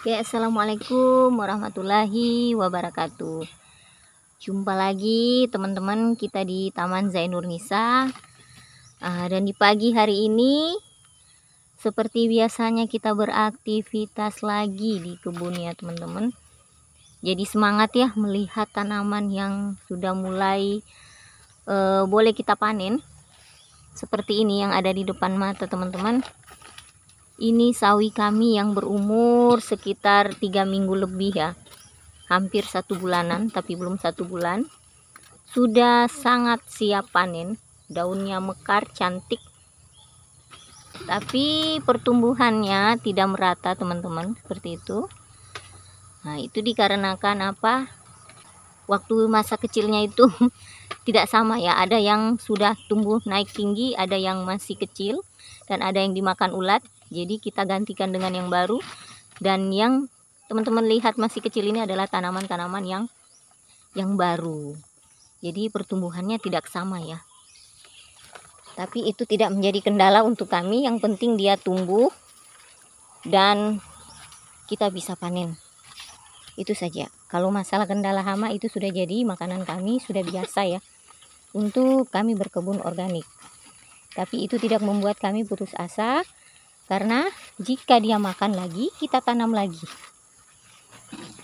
Oke, assalamualaikum warahmatullahi wabarakatuh. Jumpa lagi teman-teman kita di Taman Zainur Nisa. Dan di pagi hari ini seperti biasanya kita beraktivitas lagi di kebun ya teman-teman. Jadi semangat ya melihat tanaman yang sudah mulai boleh kita panen. Seperti ini yang ada di depan mata teman-teman. Ini sawi kami yang berumur sekitar 3 minggu lebih ya, hampir 1 bulanan, tapi belum 1 bulan. Sudah sangat siap panen, daunnya mekar cantik, tapi pertumbuhannya tidak merata teman-teman, seperti itu. Nah, itu dikarenakan apa? Waktu masa kecilnya itu tidak sama ya, ada yang sudah tumbuh naik tinggi, ada yang masih kecil, dan ada yang dimakan ulat. Jadi kita gantikan dengan yang baru, dan yang teman-teman lihat masih kecil ini adalah tanaman-tanaman yang baru. Jadi pertumbuhannya tidak sama ya, tapi itu tidak menjadi kendala untuk kami. Yang penting dia tumbuh dan kita bisa panen, itu saja. Kalau masalah kendala hama itu sudah jadi makanan kami, sudah biasa ya untuk kami berkebun organik. Tapi itu tidak membuat kami putus asa, karena jika dia makan lagi, kita tanam lagi.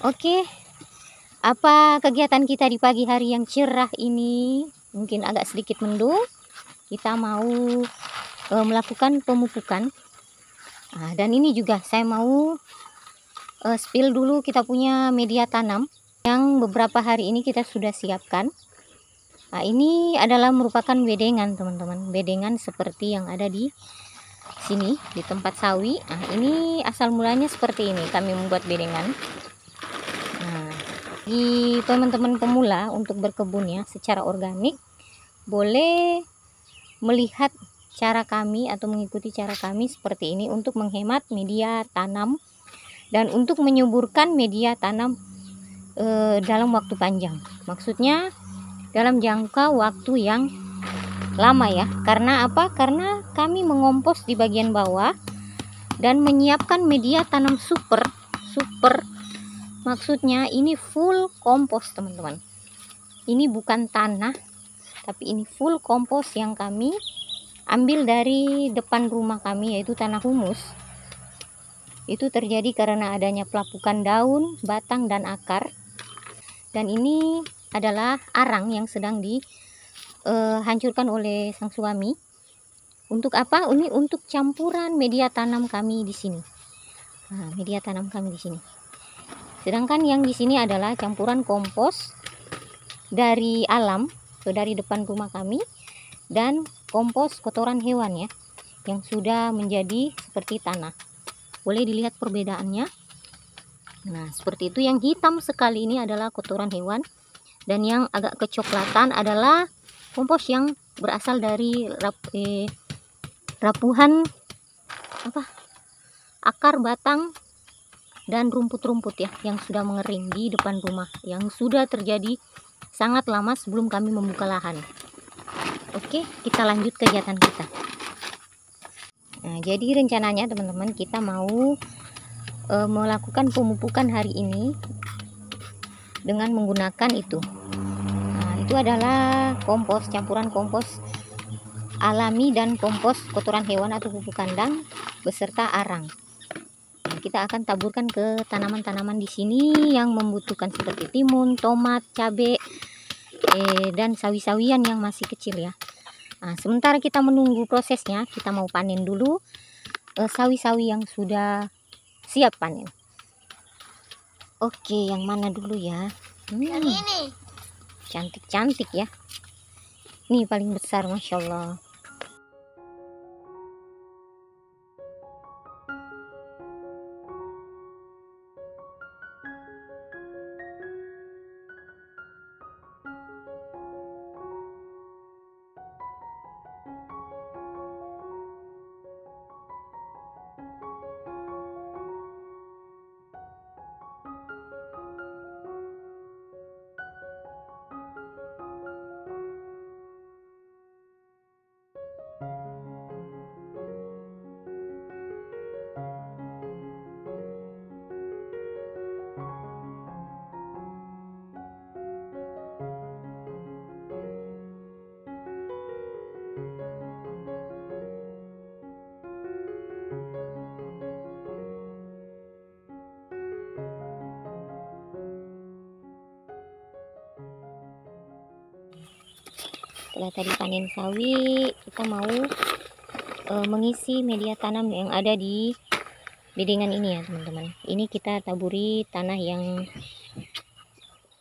Oke, apa kegiatan kita di pagi hari yang cerah ini? Mungkin agak sedikit mendung. Kita mau melakukan pemupukan. Dan ini juga saya mau spill dulu kita punya media tanam yang beberapa hari ini kita sudah siapkan. Ini adalah merupakan bedengan teman-teman, bedengan seperti yang ada di sini di tempat sawi. Ini asal mulanya seperti ini kami membuat bedengan. Di teman-teman pemula untuk berkebunnya secara organik, boleh melihat cara kami atau mengikuti cara kami seperti ini untuk menghemat media tanam dan untuk menyuburkan media tanam dalam waktu panjang. Maksudnya dalam jangka waktu yang lama ya. Karena apa? Karena kami mengompos di bagian bawah dan menyiapkan media tanam super. Maksudnya ini full kompos teman-teman. Ini bukan tanah, tapi ini full kompos yang kami ambil dari depan rumah kami, yaitu tanah humus. Itu terjadi karena adanya pelapukan daun, batang, dan akar. Dan ini adalah arang yang sedang dihancurkan oleh sang suami. Untuk apa? Ini untuk campuran media tanam kami di sini. Media tanam kami di sini. Sedangkan yang di sini adalah campuran kompos dari alam atau dari depan rumah kami, dan kompos kotoran hewan ya, yang sudah menjadi seperti tanah. Boleh dilihat perbedaannya. Nah, seperti itu. Yang hitam sekali ini adalah kotoran hewan, dan yang agak kecoklatan adalah kompos yang berasal dari rapuhan akar, batang, dan rumput-rumput ya yang sudah mengering di depan rumah, yang sudah terjadi sangat lama sebelum kami membuka lahan. Oke, kita lanjut kegiatan kita. Nah, jadi rencananya teman-teman kita mau melakukan pemupukan hari ini dengan menggunakan itu. Itu adalah kompos, campuran kompos alami dan kompos kotoran hewan atau pupuk kandang beserta arang. Kita akan taburkan ke tanaman-tanaman di sini yang membutuhkan seperti timun, tomat, cabai, dan sawi-sawian yang masih kecil ya. Sementara kita menunggu prosesnya, kita mau panen dulu sawi-sawi yang sudah siap panen. Oke, yang mana dulu ya? Yang ini. Cantik-cantik ya. Ini paling besar, Masya Allah. setelah tadi panen sawi, kita mau mengisi media tanam yang ada di bedengan ini ya teman-teman. Ini kita taburi tanah yang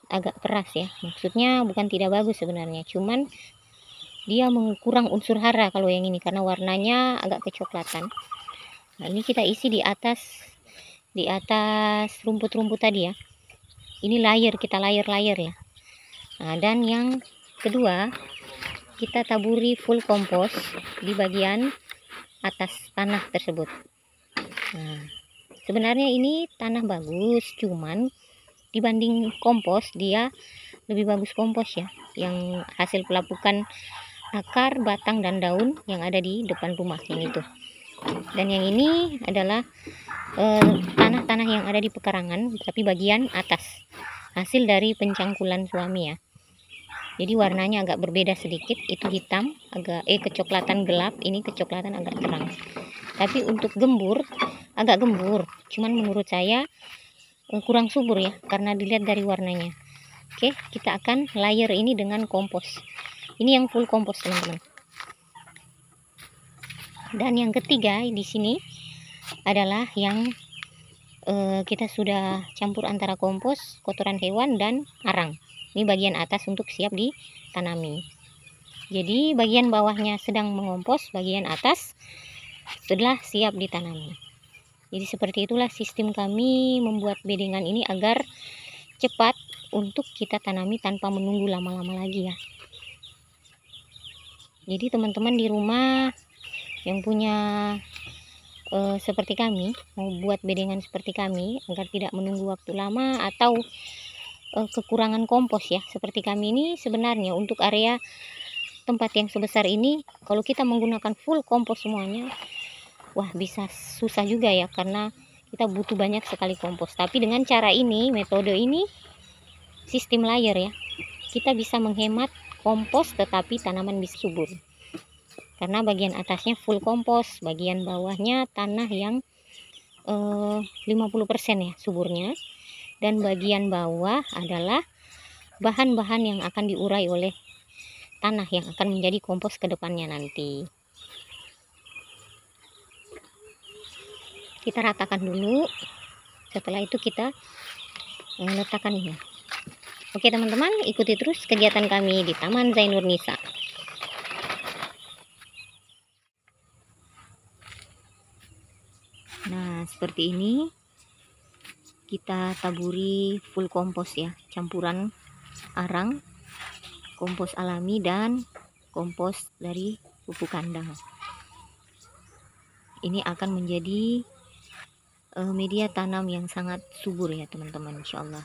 agak keras ya, maksudnya bukan tidak bagus sebenarnya, cuman dia kurang unsur hara kalau yang ini karena warnanya agak kecoklatan. Nah ini kita isi di atas rumput-rumput tadi ya. Ini kita layer ya. Nah, dan yang kedua kita taburi full kompos di bagian atas tanah tersebut. Nah, sebenarnya ini tanah bagus, cuman dibanding kompos dia lebih bagus kompos ya, yang hasil pelapukan akar, batang, dan daun yang ada di depan rumah yang itu. Dan yang ini adalah tanah-tanah yang ada di pekarangan, tapi bagian atas hasil dari pencangkulan suami ya. Jadi warnanya agak berbeda sedikit, itu hitam agak kecoklatan gelap, ini kecoklatan agak terang. Tapi untuk agak gembur, cuman menurut saya kurang subur ya, karena dilihat dari warnanya. Oke, kita akan layer ini dengan kompos. Ini yang full kompos teman-teman. Dan yang ketiga di sini adalah yang kita sudah campur antara kompos, kotoran hewan, dan arang. Ini bagian atas untuk siap ditanami. Jadi bagian bawahnya sedang mengompos, bagian atas setelah siap ditanami. Jadi seperti itulah sistem kami membuat bedengan ini agar cepat untuk kita tanami tanpa menunggu lama-lama lagi ya. Jadi teman-teman di rumah yang punya seperti kami, mau buat bedengan seperti kami agar tidak menunggu waktu lama atau kekurangan kompos ya, seperti kami ini sebenarnya untuk area tempat yang sebesar ini kalau kita menggunakan full kompos semuanya, wah bisa susah juga ya, karena kita butuh banyak sekali kompos. Tapi dengan cara ini, metode ini, sistem layer ya, kita bisa menghemat kompos tetapi tanaman bisa subur, karena bagian atasnya full kompos, bagian bawahnya tanah yang 50% ya suburnya, dan bagian bawah adalah bahan-bahan yang akan diurai oleh tanah yang akan menjadi kompos ke depannya nanti. Kita ratakan dulu, setelah itu kita letakkan ini. Oke teman-teman, ikuti terus kegiatan kami di Taman Zainur Nisa. Nah seperti ini kita taburi full kompos ya, campuran arang, kompos alami, dan kompos dari pupuk kandang. Ini akan menjadi media tanam yang sangat subur ya teman-teman, insyaallah.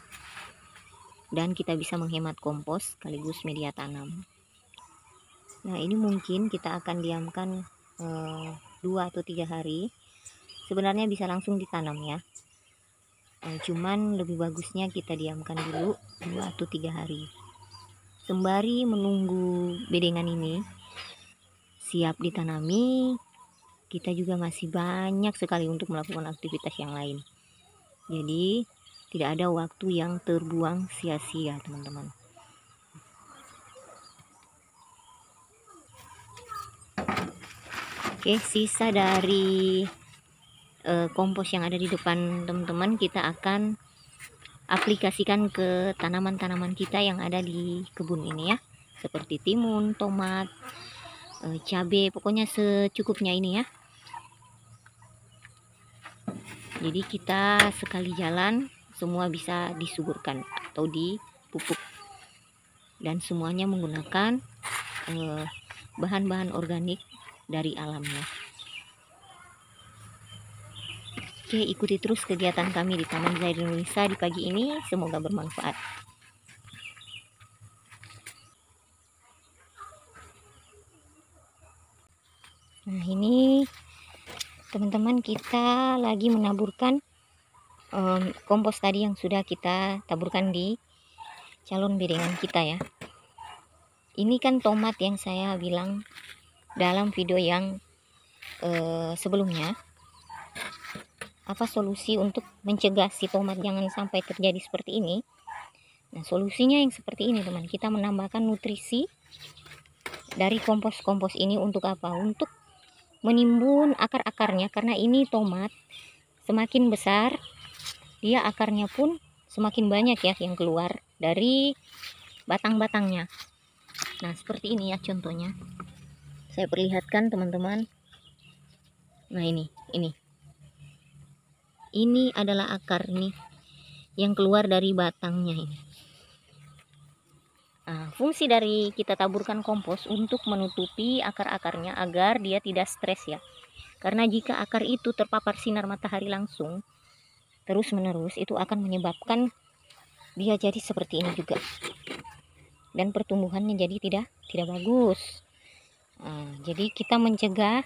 Dan kita bisa menghemat kompos sekaligus media tanam. Nah ini mungkin kita akan diamkan 2 atau 3 hari. Sebenarnya bisa langsung ditanam ya, cuman lebih bagusnya kita diamkan dulu 2 atau 3 hari sembari menunggu bedengan ini siap ditanami. Kita juga masih banyak sekali untuk melakukan aktivitas yang lain, jadi tidak ada waktu yang terbuang sia-sia teman-teman. Oke, sisa dari kompos yang ada di depan teman-teman kita akan aplikasikan ke tanaman-tanaman kita yang ada di kebun ini ya, seperti timun, tomat, cabai, pokoknya secukupnya ini ya. Jadi kita sekali jalan semua bisa disuburkan atau dipupuk, dan semuanya menggunakan bahan-bahan organik dari alamnya. Oke, ikuti terus kegiatan kami di Taman Zainur Nisa di pagi ini, semoga bermanfaat. Nah ini teman-teman, kita lagi menaburkan kompos tadi yang sudah kita taburkan di calon bedengan kita ya. Ini kan tomat yang saya bilang dalam video yang sebelumnya, apa solusi untuk mencegah si tomat jangan sampai terjadi seperti ini. Nah solusinya yang seperti ini teman, kita menambahkan nutrisi dari kompos-kompos ini untuk apa? Untuk menimbun akar-akarnya, karena ini tomat semakin besar dia akarnya pun semakin banyak ya yang keluar dari batang-batangnya. Nah seperti ini ya contohnya, saya perlihatkan teman-teman. Nah ini adalah akar nih yang keluar dari batangnya ini. Nah, fungsi dari kita taburkan kompos untuk menutupi akar-akarnya agar dia tidak stres ya. Karena jika akar itu terpapar sinar matahari langsung terus menerus, itu akan menyebabkan dia jadi seperti ini juga. Dan pertumbuhannya jadi tidak bagus. Nah, jadi kita mencegah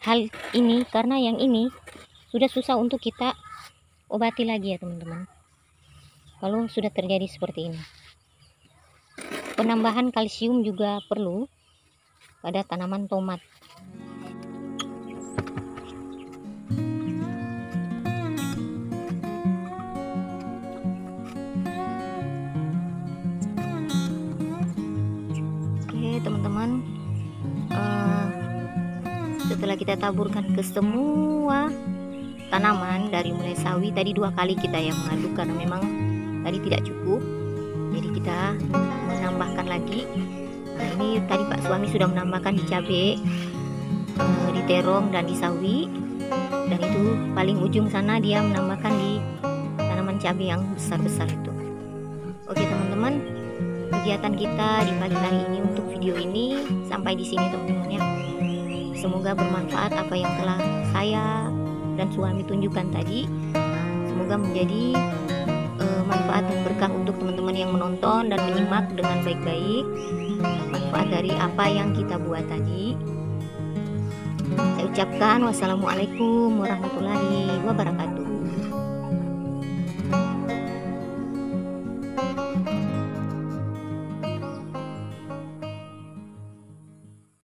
hal ini, karena yang ini sudah susah untuk kita obati lagi ya teman-teman. Kalau sudah terjadi seperti ini. Penambahan kalsium juga perlu pada tanaman tomat. Oke teman-teman, setelah kita taburkan ke semua tanaman dari mulai sawi, tadi 2 kali kita yang mengaduk karena memang tadi tidak cukup, jadi kita menambahkan lagi. Nah ini tadi Pak suami sudah menambahkan di cabai, di terong dan di sawi, dan itu paling ujung sana dia menambahkan di tanaman cabai yang besar-besar itu. Oke teman-teman, kegiatan kita di pagi hari ini untuk video ini sampai di sini teman-teman ya. Semoga bermanfaat apa yang telah saya dan suami tunjukkan tadi. Semoga menjadi manfaat dan berkah untuk teman-teman yang menonton dan menyimak dengan baik-baik manfaat dari apa yang kita buat tadi. Saya ucapkan wassalamualaikum warahmatullahi wabarakatuh.